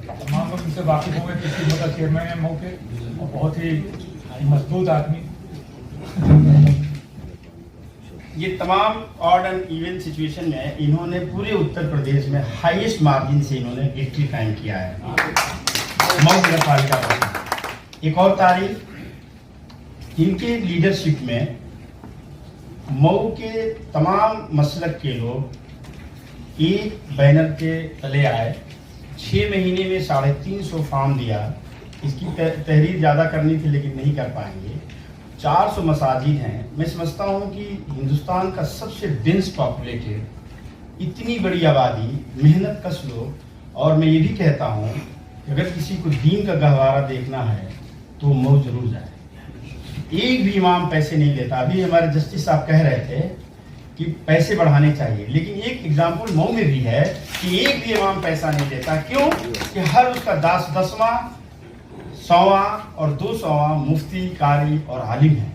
तमाम लोग इनसे वाकिफ होंगे कि मतलब चेयरमैन है मऊ के और बहुत ही मजबूत आदमी। ये तमाम ऑड एंड इवन सिचुएशन में इन्होंने पूरे उत्तर प्रदेश में हाईएस्ट मार्जिन से इन्होंने विक्ट्री कायम किया है मऊ नगर पालिका पर। एक और तारीफ, इनके लीडरशिप में मऊ के तमाम मसलक के लोग एक बैनर के तले आए। 6 महीने में 350 फार्म दिया। इसकी तहरीर ज़्यादा करनी थी लेकिन नहीं कर पाएंगे। 400 मसाजिद हैं। मैं समझता हूँ कि हिंदुस्तान का सबसे डेंस पॉपुलेटेड, इतनी बड़ी आबादी, मेहनत कश लोग, और मैं ये भी कहता हूँ कि अगर किसी को दीन का गहवारा देखना है तो मऊ जरूर जाए। एक भी इमाम पैसे नहीं लेता। अभी हमारे जस्टिस साहब कह रहे थे कि पैसे बढ़ाने चाहिए, लेकिन एक एग्जाम्पल मऊ में भी है कि एक भी इमाम पैसा नहीं देता। क्यों? कि हर उसका 10वां 100वां और 200वां मुफ्ती, कारी और आलिम है,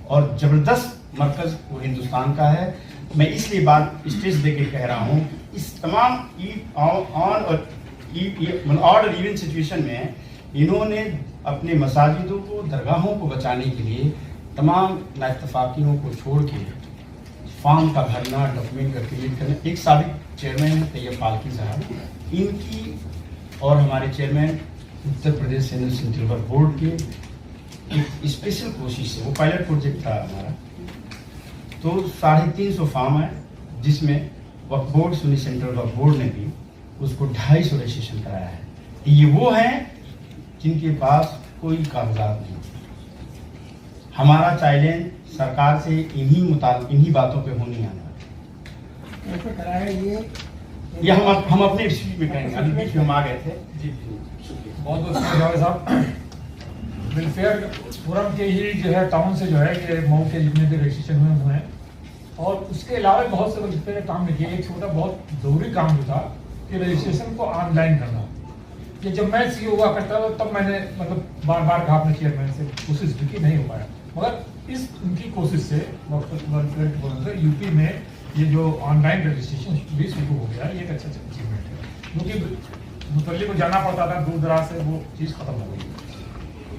और ज़बरदस्त मरकज़ वो हिंदुस्तान का है। मैं इसलिए बात स्टेज दे के कह रहा हूँ, इस तमाम ऑन और ऑड और इवन सिचुएशन में इन्होंने अपने मसाजिदों को, दरगाहों को बचाने के लिए तमाम नाइतफाकियों को छोड़ के फॉर्म का भरना, डॉक्यूमेंट का क्रिएट करना। एक साबिक चेयरमैन है तैयब फाल्की साहब, इनकी और हमारे चेयरमैन उत्तर प्रदेश सेंट्रल वक्फ बोर्ड के एक स्पेशल कोशिश से, वो पायलट प्रोजेक्ट था हमारा, तो 350 फार्म है, जिसमें वक्फ बोर्ड, सुन्नी सेंट्रल वक्फ बोर्ड ने भी उसको 250 रजिस्ट्रेशन कराया है। ये वो हैं जिनके पास कोई कागजात नहीं। हमारा चैलेंज सरकार से इन्हीं बातों पे होनी आना है। ये हम अपने स्पीच में कहेंगे। अभी बीच में हम आ गए थे। जी बहुत बहुत शुक्रिया साहब। वेलफेयर फोरम के ही जो है टाउन से जो है ये मऊ के जितने भी रजिस्ट्रेशन हुए हैं, और उसके अलावा बहुत से वेलफेयर काम किए। एक छोटा बहुत जरूरी काम जो था कि रजिस्ट्रेशन को ऑनलाइन करना। ये जब मैं सीईओ हुआ करता था तब मैंने मतलब बार बार कहा अपने चेयरमैन से, कोशिश की, नहीं हो पाया। मगर इस उनकी कोशिश से यूपी में ये जो ऑनलाइन रजिस्ट्रेशन भी शुरू हो गया, ये एक अच्छा अचीवमेंट है, क्योंकि मुतल्लिक को जाना पड़ता था दूर दराज से, वो चीज़ खत्म हो गई।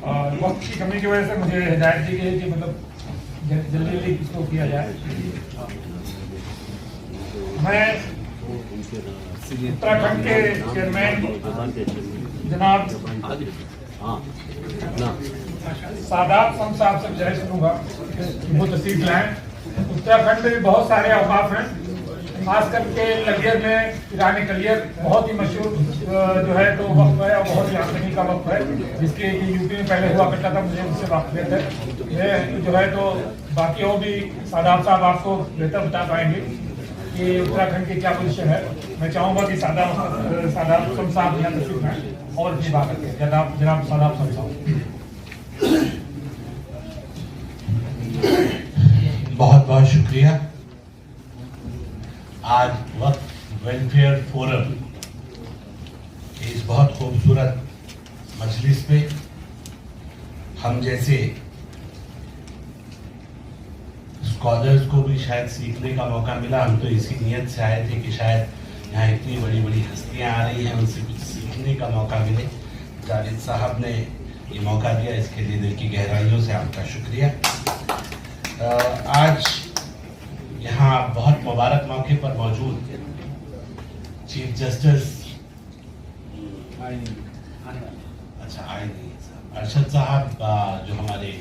और वक्त की कमी की वजह से मुझे हिदायत दी गई कि मतलब जल्दी जल्दी इसको किया जाए। मैं उत्तराखंड के चेयरमैन जनाब सादात सम साहब से गुजारिश करूंगा वो तस्वीर लाएं। उत्तराखंड में भी बहुत सारे अवकाफ हैं, खास करके लगियर में ईरानी कलियर बहुत ही मशहूर जो है तो वक्त है, और बहुत ही आमदनी का वक्त है, जिसके यूपी में पहले हुआ करता था। मुझे उससे वाकिफियत है। ये जो है तो बाकी और भी सादात साहब आपको बेहतर बता पाएंगे कि उत्तराखंड की क्या पोजीशन है। मैं चाहूँगा कि सादात सम साहब यहाँ तशरीफ लाएं और अपनी बात करें। जनाब सादात सम साहब। बहुत बहुत शुक्रिया। आज वक्त वेलफेयर फोरम इस बहुत खूबसूरत मजलिस में हम जैसे स्कॉलर्स को भी शायद सीखने का मौका मिला। हम तो इसी नियत से आए थे कि शायद यहाँ इतनी बड़ी बड़ी हस्तियाँ आ रही हैं, उनसे कुछ सीखने का मौका मिले। जावेद साहब ने ये मौका दिया, इसके लिए दिल की गहराइयों से आपका शुक्रिया। आज यहाँ बहुत मुबारक मौके पर मौजूद चीफ जस्टिस अरशद साहब जो हमारे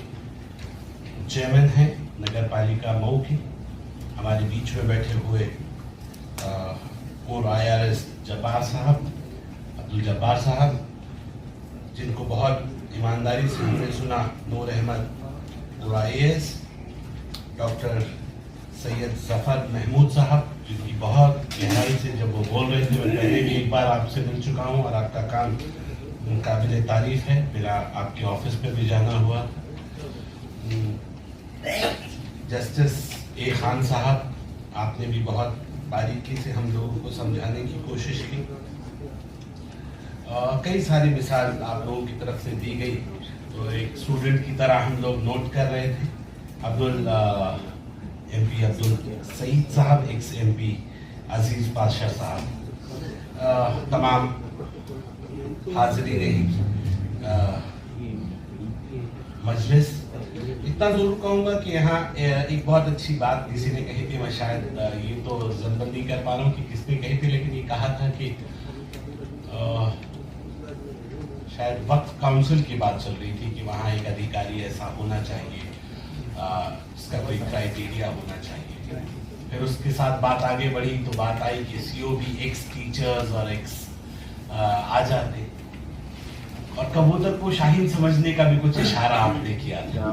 चेयरमैन हैं नगर पालिका मऊ के, हमारे बीच में बैठे हुए पूर्व IRS जब्बार साहब, अब्दुल जब्बार साहब, जिनको बहुत ईमानदारी से हमने सुना, नूर अहमद IAS, डॉक्टर सैयद जफर महमूद साहब, जिनकी बहुत गहराई से जब वो बोल रहे थे, मैं पहले भी एक बार आपसे मिल चुका हूँ और आपका काम काबिल तारीफ है। मेरा आपके ऑफिस पे भी जाना हुआ। जस्टिस ए खान साहब, आपने भी बहुत बारीकी से हम लोगों को समझाने की कोशिश की। कई सारी मिसाल आप लोगों की तरफ से दी गई, तो एक स्टूडेंट की तरह हम लोग नोट कर रहे थे। MP अब्दुल सईद साहब, ex MP अजीज पाशा साहब, तमाम हाज़रीन मजलिस, इतना जरूर कहूँगा कि यहाँ एक बहुत अच्छी बात किसी ने कही थी, मैं शायद ये तो जल्द नहीं कर पा रहा हूँ कि किसने कही थी, लेकिन ये कहा था कि शायद वक्फ काउंसिल की बात चल रही थी कि वहाँ एक अधिकारी ऐसा होना चाहिए, इसका कोई क्राइटेरिया होना चाहिए। फिर उसके साथ बात आगे बढ़ी तो बात आई कि सीओ भी एक्स टीचर्स और एक्स आ जाते, और कबूतर को शाहीन समझने का भी कुछ इशारा आपने किया था।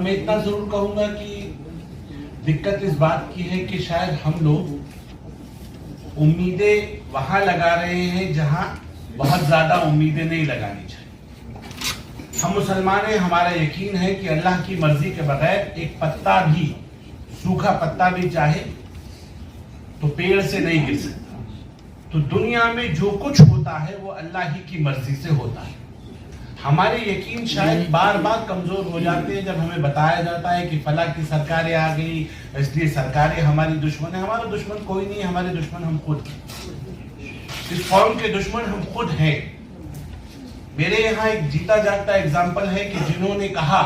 मैं इतना जरूर कहूंगा कि दिक्कत इस बात की है कि शायद हम लोग उम्मीदें वहां लगा रहे हैं जहां बहुत ज्यादा उम्मीदें नहीं लगानी चाहिए। हम मुसलमान हैं, हमारा यकीन है कि अल्लाह की मर्जी के बगैर एक पत्ता भी, सूखा पत्ता भी चाहे तो पेड़ से नहीं गिर सकता। तो दुनिया में जो कुछ होता है वो अल्लाह ही की मर्जी से होता है। हमारे यकीन शायद बार बार कमजोर हो जाते हैं जब हमें बताया जाता है कि फला की सरकारें आ गई, इसलिए सरकारें हमारी दुश्मन है। हमारा दुश्मन कोई नहीं है, हमारे दुश्मन हम खुद हैं। इस कौम के दुश्मन हम खुद हैं। मेरे यहाँ एक जीता जागता एग्जाम्पल है कि जिन्होंने कहा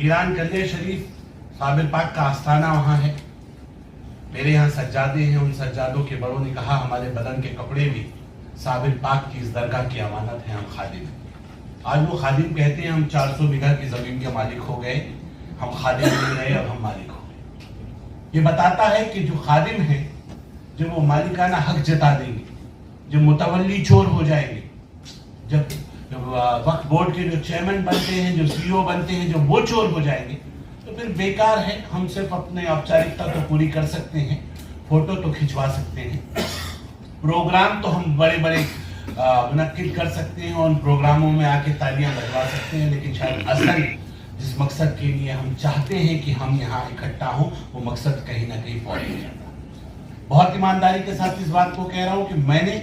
ईरान कलिया शरीफ साबिर पाक का आस्थाना वहां है, मेरे यहाँ सज्जादे हैं, उन सज्जादों के बड़ों ने कहा हमारे बदन के कपड़े भी साबिर पाक की इस दरगाह की अमानत है, हम खादिम हैं। आज वो खादिम कहते हैं हम 400 बीघा की जमीन के मालिक हो गए, हम खादिम नहीं रहे, अब हम मालिक हो गए। ये बताता है कि जो खादिम है जब वो मालिकाना हक जता देंगे, जब मुतवल्ली चोर हो जाएंगे, जब वक्फ बोर्ड के जो चेयरमैन बनते हैं, जो सीईओ बनते हैं, जब वो चोर हो जाएंगे तो फिर बेकार है। हम सिर्फ अपने औपचारिकता तो पूरी कर सकते हैं, फोटो तो खिंचवा सकते हैं, प्रोग्राम तो हम बड़े बड़े मुनक्किद कर सकते हैं और उन प्रोग्रामों में आके तालियां लगवा सकते हैं, लेकिन शायद असल जिस मकसद के लिए हम चाहते हैं कि हम यहाँ इकट्ठा हों वो मकसद कहीं ना कहीं फॉलो नहीं जाता। बहुत ईमानदारी के साथ इस बात को कह रहा हूं कि मैंने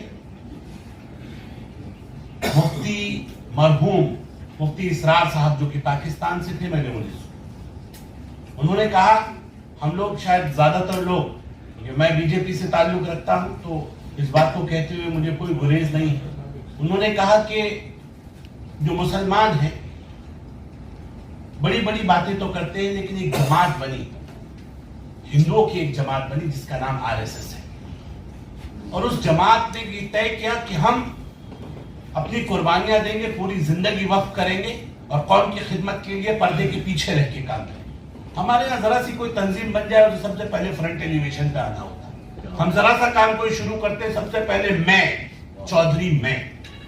मुफ्ती मरहूम मुफ्ती इसरार साहब जो कि पाकिस्तान से थे, मैंने उन्होंने कहा, हम लोग शायद ज्यादातर लोग, मैं बीजेपी से ताल्लुक रखता हूं तो इस बात को कहते हुए मुझे कोई गुरेज नहीं है, उन्होंने कहा कि जो मुसलमान हैं बड़ी बड़ी बातें तो करते हैं लेकिन एक जमात बनी, हिंदुओं की एक जमात बनी जिसका नाम आरएसएस है, और उस जमात ने ये तय किया कि हम अपनी कुर्बानियां देंगे, पूरी जिंदगी वक्फ करेंगे और कौम की खिदमत के लिए पर्दे के पीछे रह के काम करेंगे। हमारे यहाँ जरा सी कोई तंजीम बन जाए तो सबसे पहले फ्रंट एलिवेशन पे आना होता है। हम जरा सा काम कोई शुरू करते हैं सबसे पहले मैं चौधरी मैं,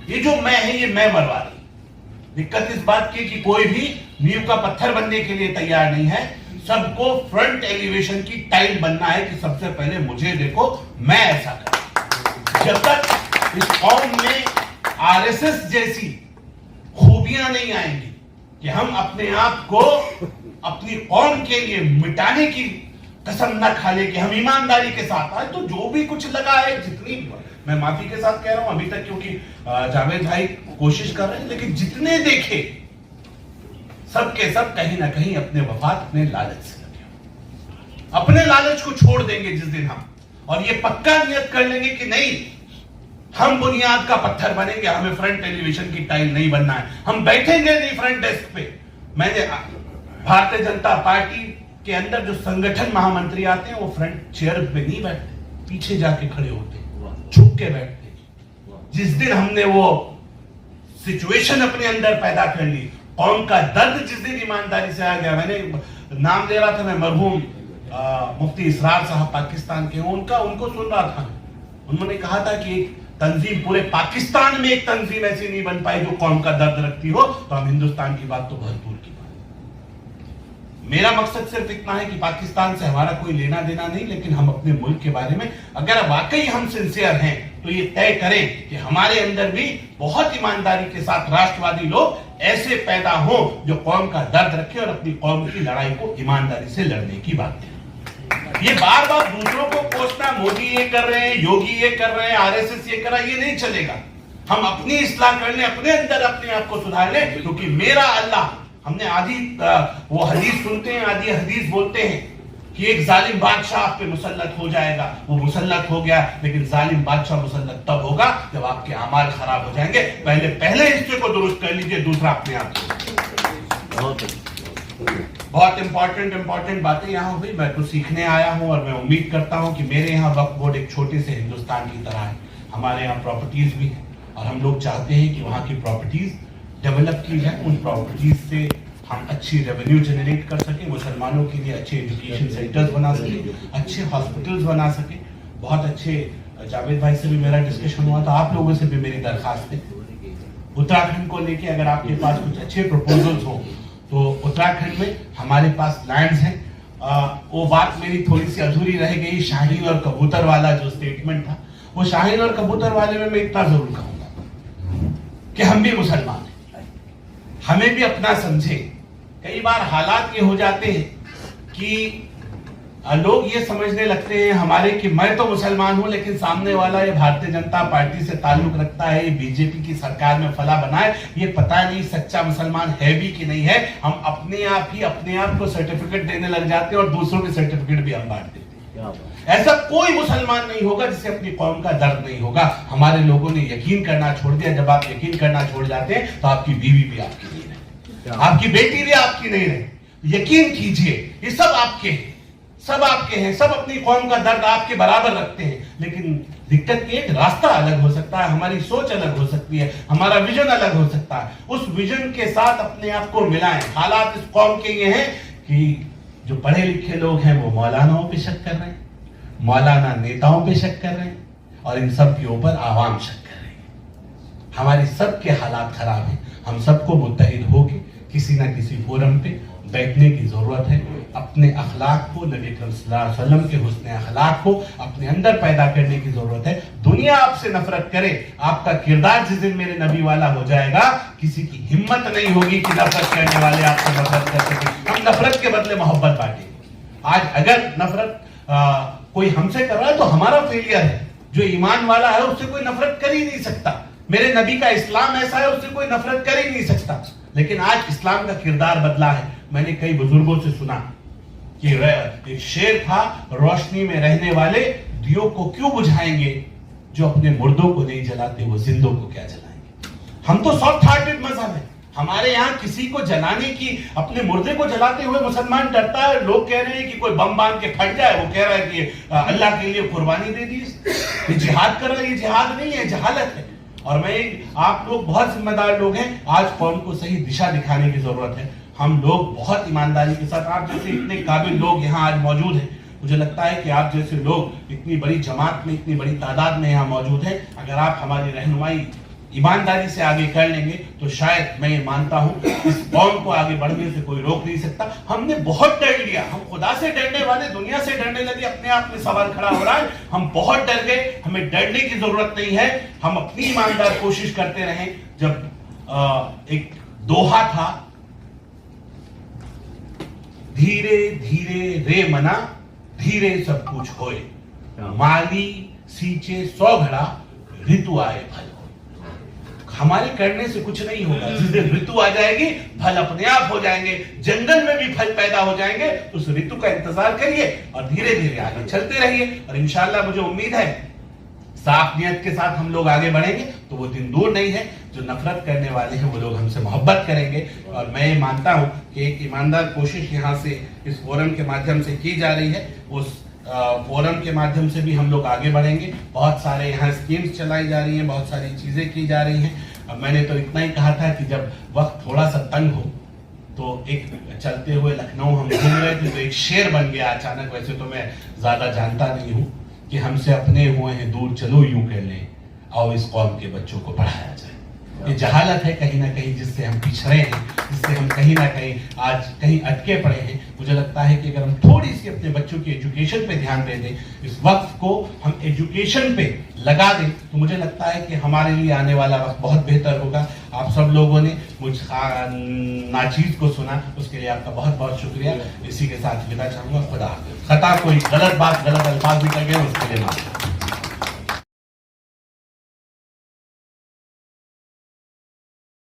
ये जो मैं है ये मैं मरवा रही। दिक्कत इस बात की कि कोई भी नींव का पत्थर बनने के लिए तैयार नहीं है, सबको फ्रंट एलिवेशन की टाइल बनना है कि सबसे पहले मुझे देखो, मैं ऐसा करूं। जब तक इस कौम में आरएसएस जैसी खूबियां नहीं आएंगी कि हम अपने आप को अपनी कौम के लिए मिटाने की कसम न खा ले, कि हम ईमानदारी के साथ आए, तो जो भी कुछ लगा है, जितनी, मैं माफी के साथ कह रहा हूं अभी तक क्योंकि जावेद भाई कोशिश कर रहे हैं, लेकिन जितने देखे सब के सब कहीं ना कहीं अपने वफात, अपने लालच से लगे। अपने लालच को छोड़ देंगे जिस दिन हम, और ये पक्का नियत कर लेंगे कि नहीं, हम बुनियाद का पत्थर बनेंगे, हमें फ्रंट एलिवेशन की टाइल नहीं बनना है, हम बैठेंगे नहीं फ्रंट डेस्क पे। मैंने भारतीय जनता पार्टी के अंदर जो संगठन महामंत्री आते हैं वो फ्रंट चेयर पे नहीं बैठते, पीछे जाके खड़े होते, झुक के बैठते। जिस दिन हमने वो सिचुएशन अपने अंदर पैदा कर ली, कौम का दर्द जिस दिन ईमानदारी से आ गया, मैंने नाम ले रहा था, मैं मरहूम मुफ्ती इसरार साहब पाकिस्तान के, उनको सुन रहा था, उन्होंने कहा था कि एक तंजीम, पूरे पाकिस्तान में एक तंजीम ऐसी नहीं बन पाई जो कौम का दर्द रखती हो, तो हम हिंदुस्तान की बात तो भरपूर की बात। मेरा मकसद सिर्फ इतना है कि पाकिस्तान से हमारा कोई लेना देना नहीं, लेकिन हम अपने मुल्क के बारे में अगर वाकई हम सिंसियर हैं तो ये तय करें कि हमारे अंदर भी बहुत ईमानदारी के साथ राष्ट्रवादी लोग ऐसे पैदा हो जो कौम का दर्द रखे और अपनी कौम की लड़ाई को ईमानदारी से लड़ने की बात है। ये बार बार दूसरों को कोसना, मोदी ये कर रहे हैं, योगी ये कर रहे हैं, आरएसएस ये कर रहा है, ये नहीं चलेगा। हम अपनी इस्लाह कर लें, अपने अंदर अपने आप को सुधार लें, क्योंकि मेरा अल्लाह, हमने आधी वो हदीस सुनते हैं, आधी हदीस बोलते हैं कि एक जालिम बादशाह आप पे मुसल्लत हो जाएगा। वो मुसल्लत हो गया, लेकिन जालिम बादशाह मुसल्लत तब होगा जब आपके अमाल खराब हो जाएंगे। पहले हिस्से को दुरुस्त कर लीजिए, दूसरा अपने आप। बहुत इंपॉर्टेंट बातें यहाँ हुई। मैं तो सीखने आया हूँ और मैं उम्मीद करता हूँ कि मेरे यहाँ वक्फ बोर्ड एक छोटे से हिंदुस्तान की तरह है। हमारे यहाँ प्रॉपर्टीज भी है और हम लोग चाहते हैं कि वहाँ की प्रॉपर्टीज डेवलप की जाए। उन प्रॉपर्टीज से हम अच्छी रेवेन्यू जनरेट कर सके, मुसलमानों के लिए अच्छे एजुकेशन सेंटर्स बना सके, अच्छे हॉस्पिटल्स बना सके। बहुत अच्छे, जावेद भाई से भी मेरा डिस्कशन हुआ था, आप लोगों से भी मेरी दरखास्त है उत्तराखंड को लेके अगर आपके पास कुछ अच्छे प्रपोजल्स हो तो उत्तराखंड में हमारे पास लैंड्स हैं। वो बात मेरी थोड़ी सी अधूरी रह गई, शाहीन और कबूतर वाला जो स्टेटमेंट था, वो शाहीन और कबूतर वाले में मैं इतना जरूर कहूंगा कि हम भी मुसलमान हैं, हमें भी अपना समझे। कई बार हालात ये हो जाते हैं कि लोग ये समझने लगते हैं हमारे कि मैं तो मुसलमान हूं लेकिन सामने वाला ये भारतीय जनता पार्टी से ताल्लुक रखता है, ये बीजेपी की सरकार में फला बनाए, ये पता नहीं सच्चा मुसलमान है भी कि नहीं है। हम अपने आप को सर्टिफिकेट देने लग जाते हैं और दूसरों के सर्टिफिकेट भी हम बांट देते हैं। ऐसा कोई मुसलमान नहीं होगा जिसे अपनी कौम का दर्द नहीं होगा। हमारे लोगों ने यकीन करना छोड़ दिया। जब आप यकीन करना छोड़ जाते हैं तो आपकी बीवी भी आपकी नहीं रहे, आपकी बेटी भी आपकी नहीं रहे। यकीन कीजिए, ये सब आपके हैं, सब आपके हैं, सब अपनी कौम का दर्द आपके बराबर रखते हैं। लेकिन दिक्कत ये, रास्ता अलग हो सकता है, हमारी सोच अलग हो सकती है, हमारा विजन अलग हो सकता है। उस विजन के साथ अपने आप को मिलाएं। हालात इस कौम के ये हैं कि जो पढ़े लिखे लोग हैं वो मौलानाओं पे शक कर रहे हैं, मौलाना नेताओं पे शक कर रहे हैं और इन सब के ऊपर आवाम शक कर रही है। हमारे सब के हालात खराब हैं। हम सबको मुत्तहिद होके किसी ना किसी फोरम पे बैठने की जरूरत है। अपने अखलाक को, नबी करीम सल्लल्लाहु अलैहि वसल्लम के हुस्न अखलाक को अपने अंदर पैदा करने की जरूरत है। दुनिया आपसे नफरत करे, आपका किरदार जिस दिन मेरे नबी वाला हो जाएगा, किसी की हिम्मत नहीं होगी कि नफरत करने वाले आपसे नफरत कर सके। हम नफरत के बदले मोहब्बत बांटेंगे। आज अगर नफरत कोई हमसे कर रहा है तो हमारा फेलियर है। जो ईमान वाला है उससे कोई नफरत कर ही नहीं सकता। मेरे नबी का इस्लाम ऐसा है, उससे कोई नफरत कर ही नहीं सकता। लेकिन आज इस्लाम का किरदार बदला है। मैंने कई बुजुर्गों से सुना कि एक शेर था, रोशनी में रहने वाले दियों को क्यों बुझाएंगे, जो अपने मुर्दों को नहीं जलाते वो जिंदों को क्या जलाएंगे। हम तो सॉफ्ट हार्टेड मजहब है। हमारे यहाँ किसी को जलाने की, अपने मुर्दे को जलाते हुए मुसलमान डरता है। लोग कह रहे हैं कि कोई बम बांध के फट जाए, वो कह रहा है कि अल्लाह के लिए कुर्बानी दे दी। ये जिहाद कर रहा है, ये जिहाद नहीं है, जहालत है। और मैं, आप लोग बहुत जिम्मेदार लोग हैं, आज कौम को सही दिशा दिखाने की जरूरत है। हम लोग बहुत ईमानदारी के साथ, आप जैसे इतने काबिल लोग यहाँ आज मौजूद हैं, मुझे लगता है कि आप जैसे लोग इतनी बड़ी जमात में, इतनी बड़ी तादाद में यहाँ मौजूद हैं, अगर आप हमारी रहनुमाई ईमानदारी से आगे कर लेंगे तो शायद मैं ये मानता हूं इस कौम को आगे बढ़ने से कोई रोक नहीं सकता। हमने बहुत डर लिया, हम खुदा से डरने वाले दुनिया से डरने लगे, अपने आप में सवाल खड़ा हो रहा है। हम बहुत डर गए, हमें डरने की जरूरत नहीं है। हम अपनी ईमानदार कोशिश करते रहे। जब एक दोहा था, धीरे धीरे रे मना धीरे सब कुछ होए, माली सींचे 100 घड़ा ऋतु आए फल। हमारे करने से कुछ नहीं होगा। जिस दिन ऋतु आ जाएगी फल अपने आप हो जाएंगे, जंगल में भी फल पैदा हो जाएंगे। उस ऋतु का इंतजार करिए और धीरे धीरे आगे चलते रहिए। और इंशाल्लाह मुझे उम्मीद है साफ नियत के साथ हम लोग आगे बढ़ेंगे तो वो दिन दूर नहीं है। जो नफरत करने वाले हैं वो लोग हमसे मोहब्बत करेंगे। और मैं ये मानता हूं कि एक ईमानदार कोशिश यहाँ से इस फोरम के माध्यम से की जा रही है। उस फोरम के माध्यम से भी हम लोग आगे बढ़ेंगे। बहुत सारे यहाँ स्कीम्स चलाई जा रही हैं, बहुत सारी चीजें की जा रही हैं। अब मैंने तो इतना ही कहा था कि जब वक्त थोड़ा सा तंग हो तो एक चलते हुए लखनऊ हम घूम रहे थे तो एक शेर बन गया अचानक। वैसे तो मैं ज्यादा जानता नहीं हूँ कि हमसे अपने हुए हैं दूर, चलो यूं कर लें, आओ इस कौम के बच्चों को पढ़ाया जाए। ये जहालत है कहीं ना कहीं, जिससे हम पिछड़े हैं, जिससे हम कहीं ना कहीं आज कहीं अटके पड़े हैं। मुझे लगता है कि अगर हम थोड़ी सी अपने बच्चों की एजुकेशन पे ध्यान दे दें, इस वक्त को हम एजुकेशन पे लगा दें, तो मुझे लगता है कि हमारे लिए आने वाला वक्त बहुत बेहतर होगा। आप सब लोगों ने मुझ नाचीज को सुना, उसके लिए आपका बहुत बहुत शुक्रिया। इसी के साथ विदा चाहूंगा। खुदा हाफिज़। खता कोई गलत बात, गलत अल्फाज निकल गए उसके लिए माफ।